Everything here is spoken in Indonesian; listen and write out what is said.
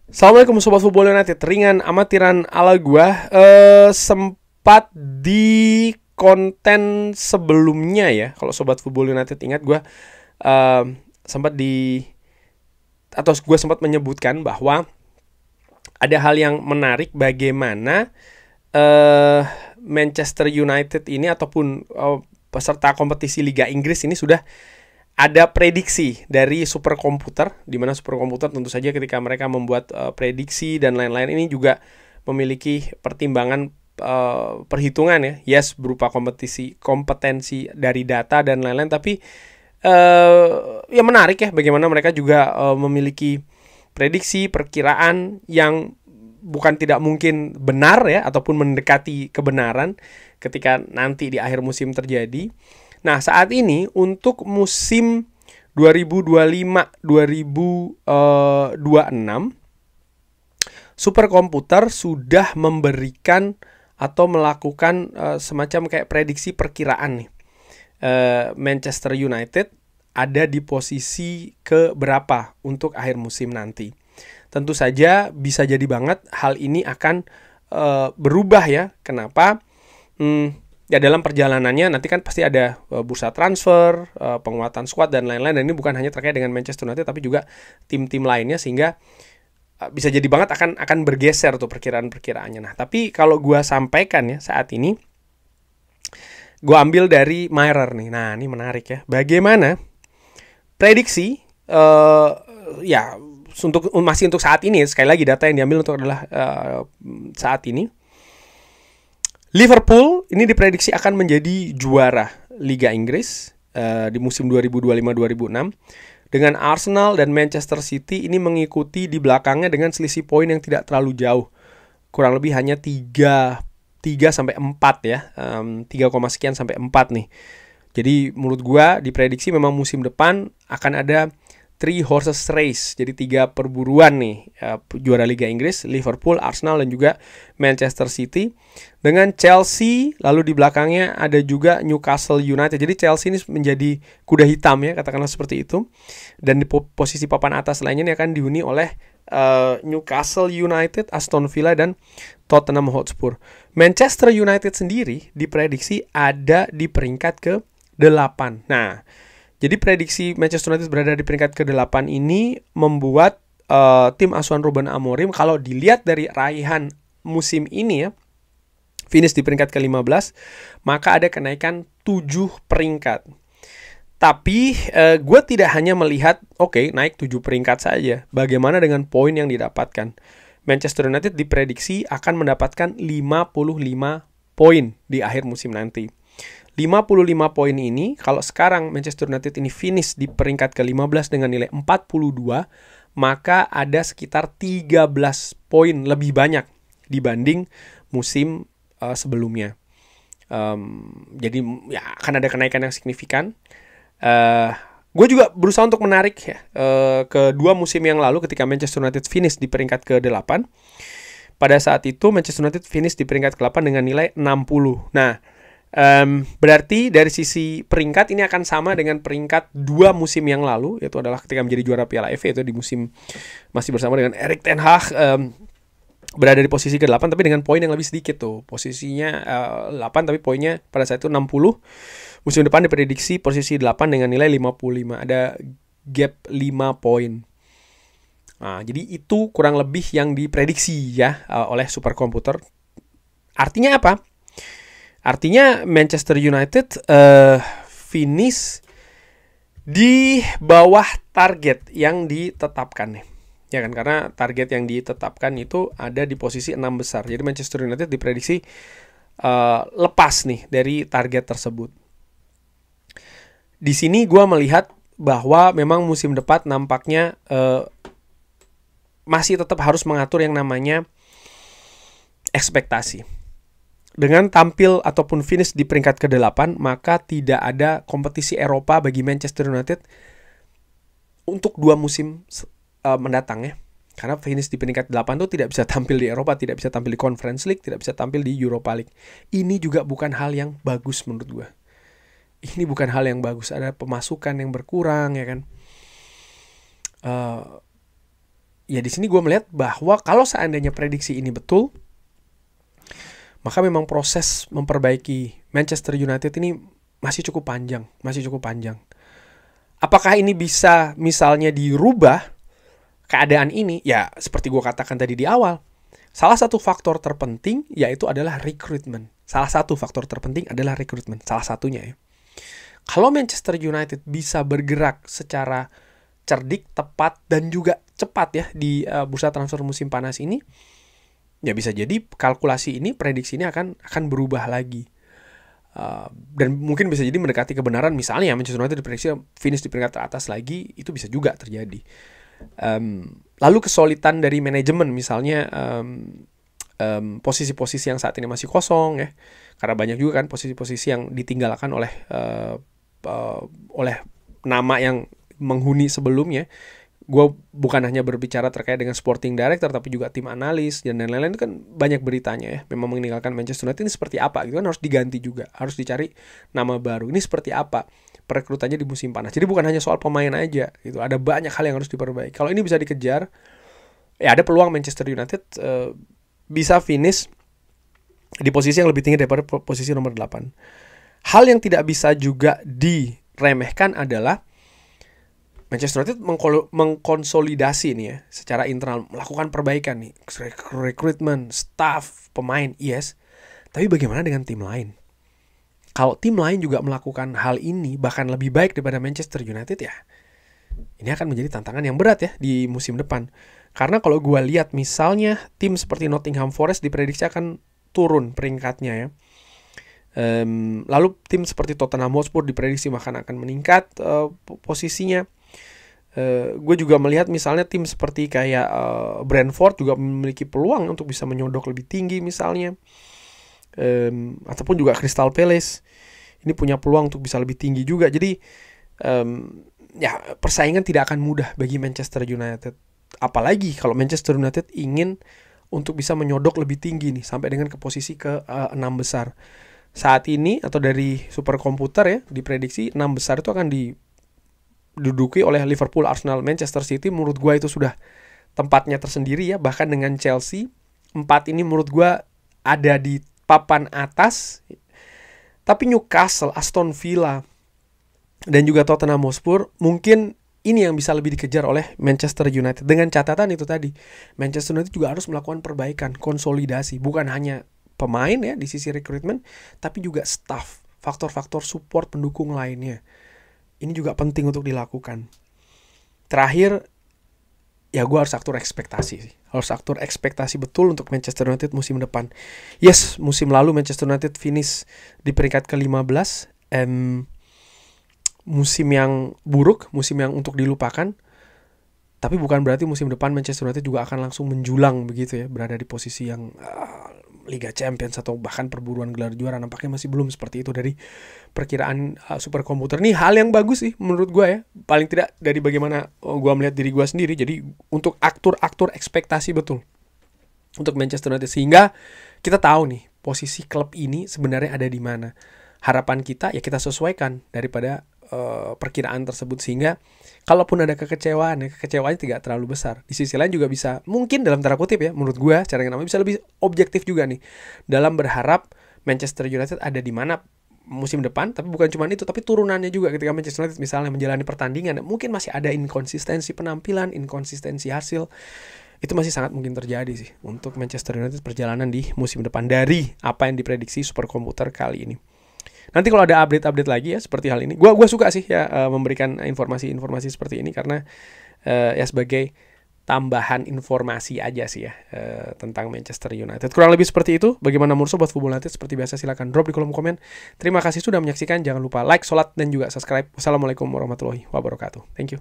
Assalamualaikum Sobat Football United. Ringan amatiran ala gua sempat di konten sebelumnya ya. Kalau Sobat Football United ingat gua sempat di atau gue sempat menyebutkan bahwa ada hal yang menarik bagaimana Manchester United ini ataupun peserta kompetisi Liga Inggris ini sudah ada prediksi dari superkomputer, di mana superkomputer tentu saja ketika mereka membuat prediksi dan lain-lain ini juga memiliki pertimbangan perhitungan ya, yes berupa kompetensi dari data dan lain-lain, tapi ya menarik ya bagaimana mereka juga memiliki prediksi perkiraan yang bukan tidak mungkin benar ya ataupun mendekati kebenaran ketika nanti di akhir musim terjadi. Nah, saat ini untuk musim 2025-2026 superkomputer sudah memberikan atau melakukan semacam kayak prediksi perkiraan nih. Manchester United ada di posisi ke berapa untuk akhir musim nanti. Tentu saja bisa jadi banget hal ini akan berubah ya. Kenapa? Ya dalam perjalanannya nanti kan pasti ada bursa transfer, penguatan squad dan lain-lain, dan ini bukan hanya terkait dengan Manchester United tapi juga tim-tim lainnya, sehingga bisa jadi banget akan bergeser tuh perkiraan-perkiraannya. Nah, tapi kalau gue sampaikan ya saat ini, gue ambil dari Mirror nih. Nah, ini menarik ya. Bagaimana prediksi ya masih untuk saat ini, sekali lagi data yang diambil untuk adalah saat ini. Liverpool ini diprediksi akan menjadi juara Liga Inggris di musim 2025-2026, dengan Arsenal dan Manchester City ini mengikuti di belakangnya dengan selisih poin yang tidak terlalu jauh, kurang lebih hanya 3 sampai 4 ya, 3, sekian sampai 4 nih. Jadi menurut gua diprediksi memang musim depan akan ada 3 horses race, jadi 3 perburuan nih juara Liga Inggris, Liverpool, Arsenal dan juga Manchester City, dengan Chelsea lalu di belakangnya ada juga Newcastle United. Jadi Chelsea ini menjadi kuda hitam ya, katakanlah seperti itu, dan di posisi papan atas lainnya ini akan dihuni oleh Newcastle United, Aston Villa dan Tottenham Hotspur. Manchester United sendiri diprediksi ada di peringkat ke-8. Nah, jadi prediksi Manchester United berada di peringkat ke-8 ini membuat tim asuhan Ruben Amorim, kalau dilihat dari raihan musim ini ya, finish di peringkat ke-15, maka ada kenaikan 7 peringkat. Tapi gue tidak hanya melihat naik 7 peringkat saja. Bagaimana dengan poin yang didapatkan? Manchester United diprediksi akan mendapatkan 55 poin di akhir musim nanti. 55 poin ini, kalau sekarang Manchester United ini finish di peringkat ke-15 dengan nilai 42, maka ada sekitar 13 poin lebih banyak dibanding musim sebelumnya. Jadi ya akan ada kenaikan yang signifikan. Gue juga berusaha untuk menarik ya kedua musim yang lalu ketika Manchester United finish di peringkat ke-8. Pada saat itu Manchester United finish di peringkat ke-8 dengan nilai 60. Nah, berarti dari sisi peringkat ini akan sama dengan peringkat 2 musim yang lalu, yaitu adalah ketika menjadi juara Piala FA, itu di musim masih bersama dengan Erik ten Hag, berada di posisi ke-8 tapi dengan poin yang lebih sedikit tuh. Posisinya 8 tapi poinnya pada saat itu 60. Musim depan diprediksi posisi 8 dengan nilai 55. Ada gap 5 poin. Nah, jadi itu kurang lebih yang diprediksi ya oleh superkomputer. Artinya apa? Artinya Manchester United finish di bawah target yang ditetapkan nih. Ya kan, karena target yang ditetapkan itu ada di posisi 6 besar. Jadi Manchester United diprediksi lepas nih dari target tersebut. Di sini gue melihat bahwa memang musim depan nampaknya masih tetap harus mengatur yang namanya ekspektasi. Dengan tampil ataupun finish di peringkat ke-8, maka tidak ada kompetisi Eropa bagi Manchester United untuk 2 musim mendatang ya. Karena finish di peringkat 8 itu tidak bisa tampil di Eropa, tidak bisa tampil di Conference League, tidak bisa tampil di Europa League. Ini juga bukan hal yang bagus menurut gue. Ini bukan hal yang bagus. Ada pemasukan yang berkurang ya kan. ya di sini gue melihat bahwa kalau seandainya prediksi ini betul, maka memang proses memperbaiki Manchester United ini masih cukup panjang. Apakah ini bisa misalnya dirubah keadaan ini? Ya seperti gue katakan tadi di awal, salah satu faktor terpenting yaitu adalah recruitment. Salah satunya ya. Kalau Manchester United bisa bergerak secara cerdik, tepat, dan juga cepat ya di bursa transfer musim panas ini, ya bisa jadi kalkulasi ini, prediksi ini akan berubah lagi. Dan mungkin bisa jadi mendekati kebenaran. Misalnya Manchester United diprediksi finish di peringkat teratas lagi, itu bisa juga terjadi. Lalu kesulitan dari manajemen, misalnya posisi-posisi yang saat ini masih kosong ya, karena banyak juga kan posisi-posisi yang ditinggalkan oleh nama yang menghuni sebelumnya. Gue bukan hanya berbicara terkait dengan sporting director, tapi juga tim analis dan lain-lain. Itu kan banyak beritanya ya, memang meninggalkan Manchester United ini seperti apa gitu kan, harus diganti juga, harus dicari nama baru. Ini seperti apa perekrutannya di musim panas. Jadi bukan hanya soal pemain aja gitu, ada banyak hal yang harus diperbaiki. Kalau ini bisa dikejar, ya ada peluang Manchester United bisa finish di posisi yang lebih tinggi daripada posisi nomor 8. Hal yang tidak bisa juga diremehkan adalah Manchester United mengkonsolidasi nih ya secara internal, melakukan perbaikan nih, rekrutmen, staff, pemain, yes. Tapi bagaimana dengan tim lain? Kalau tim lain juga melakukan hal ini bahkan lebih baik daripada Manchester United, ya ini akan menjadi tantangan yang berat ya di musim depan. Karena kalau gue lihat misalnya tim seperti Nottingham Forest diprediksi akan turun peringkatnya ya. Lalu tim seperti Tottenham Hotspur diprediksi bahkan akan meningkat posisinya. Gue juga melihat misalnya tim seperti kayak Brentford juga memiliki peluang untuk bisa menyodok lebih tinggi misalnya. Ataupun juga Crystal Palace ini punya peluang untuk bisa lebih tinggi juga. Jadi ya persaingan tidak akan mudah bagi Manchester United. Apalagi kalau Manchester United ingin untuk bisa menyodok lebih tinggi nih, sampai dengan ke posisi ke-6 besar. Saat ini atau dari superkomputer ya, diprediksi 6 besar itu akan diduduki oleh Liverpool, Arsenal, Manchester City. Menurut gue itu sudah tempatnya tersendiri ya. Bahkan dengan Chelsea, 4 ini menurut gue ada di papan atas. Tapi Newcastle, Aston Villa, dan juga Tottenham Hotspur mungkin ini yang bisa lebih dikejar oleh Manchester United. Dengan catatan itu tadi, Manchester United juga harus melakukan perbaikan, konsolidasi. Bukan hanya pemain ya di sisi rekrutmen, tapi juga staff, faktor-faktor support pendukung lainnya. Ini juga penting untuk dilakukan. Terakhir, ya gue harus atur ekspektasi sih. Harus atur ekspektasi betul untuk Manchester United musim depan. Yes, musim lalu Manchester United finish di peringkat ke-15. Musim yang buruk, musim yang untuk dilupakan. Tapi bukan berarti musim depan Manchester United juga akan langsung menjulang begitu ya, berada di posisi yang Liga Champions atau bahkan perburuan gelar juara. Nampaknya masih belum seperti itu dari perkiraan superkomputer. Ini hal yang bagus sih menurut gue ya. Paling tidak dari bagaimana gue melihat diri gue sendiri. Jadi untuk aktur ekspektasi betul untuk Manchester United, sehingga kita tahu nih posisi klub ini sebenarnya ada di mana. Harapan kita ya kita sesuaikan daripada perkiraan tersebut, sehingga kalaupun ada kekecewaannya tidak terlalu besar. Di sisi lain juga bisa, mungkin dalam tanda kutip ya, menurut gue cara yang namanya bisa lebih objektif juga nih dalam berharap Manchester United ada di mana musim depan. Tapi bukan cuma itu, tapi turunannya juga. Ketika Manchester United misalnya menjalani pertandingan, mungkin masih ada inkonsistensi penampilan, inkonsistensi hasil. Itu masih sangat mungkin terjadi sih untuk Manchester United perjalanan di musim depan dari apa yang diprediksi superkomputer kali ini. Nanti kalau ada update lagi ya seperti hal ini, gue suka sih ya memberikan informasi seperti ini, karena ya sebagai tambahan informasi aja sih ya tentang Manchester United. Kurang lebih seperti itu. Bagaimana menurut Sobat Football United? Seperti biasa silakan drop di kolom komen. Terima kasih sudah menyaksikan. Jangan lupa like, sholat, dan juga subscribe. Wassalamualaikum warahmatullahi wabarakatuh. Thank you.